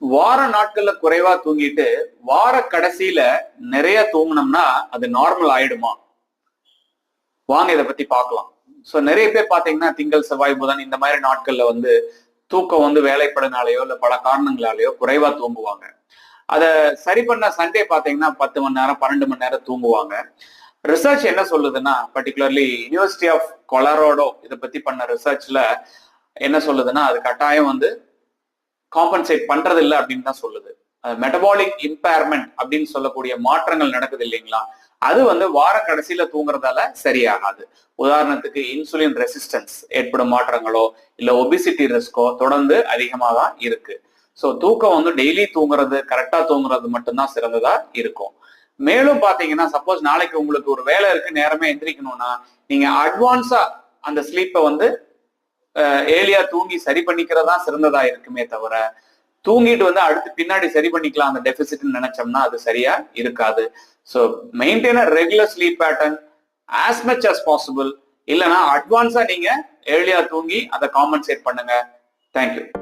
வார நாட்கள்ல குறைவா தூங்கிட்டு வார கடைசியில நிறைய தூங்கினோம்னா அது நார்மல் ஆயிடுமா? வாங்க இதை பத்தி பார்க்கலாம். சோ நிறைய பேர் பாத்தீங்கன்னா திங்கள் செவ்வாய் புதன் இந்த மாதிரி நாட்கள்ல தூக்கம் வேலைப்படனாலேயோ இல்ல பல காரணங்களாலேயோ குறைவா தூங்குவாங்க. அத சரி பண்ண சண்டே பாத்தீங்கன்னா 10 மணி நேரம் 12 மணி நேரம் தூங்குவாங்க. ரிசர்ச் என்ன சொல்லுதுன்னா, பர்டிகுலர்லி யூனிவர்சிட்டி ஆஃப் கொலராடோ இதை பத்தி பண்ண ரிசர்ச்ல என்ன சொல்லுதுன்னா, அது கட்டாயம் காம்பன்சேட் பண்றது இல்லை அப்படின்னு தான் சொல்லுது. மெட்டபாலிக் இம்பேர்மெண்ட் அப்படின்னு சொல்லக்கூடிய மாற்றங்கள் நடக்குது இல்லைங்களா, அது வார கடைசியில தூங்குறதால சரியாகாது. உதாரணத்துக்கு இன்சுலின் ரெசிஸ்டன்ஸ் ஏற்படும் மாற்றங்களோ இல்ல ஒபிசிட்டி ரிஸ்கோ தொடர்ந்து அதிகமா தான் இருக்கு. ஸோ தூக்கம் டெய்லி தூங்குறது, கரெக்டா தூங்குறது மட்டும்தான் சிறந்ததா இருக்கும். மேலும் பாத்தீங்கன்னா, சப்போஸ் நாளைக்கு உங்களுக்கு ஒரு வேலை இருக்கு, நேரமே எந்திரிக்கணும்னா நீங்க அட்வான்ஸா அந்த ஸ்லீப்பை ஏலியா தூங்கி சரி பண்ணிக்கிறதா சிறந்ததா இருக்குமே தவிர, தூங்கிட்டு அடுத்து பின்னாடி சரி பண்ணிக்கலாம் அந்த டெபிசிட்னு நினைச்சோம்னா அது சரியா இருக்காது. So maintain regular sleep pattern as much as possible. இல்லைன்னா அட்வான்ஸா நீங்க ஏர்லியா தூங்கி அதை காம்பன்சேட் பண்ணுங்க. தேங்க்யூ.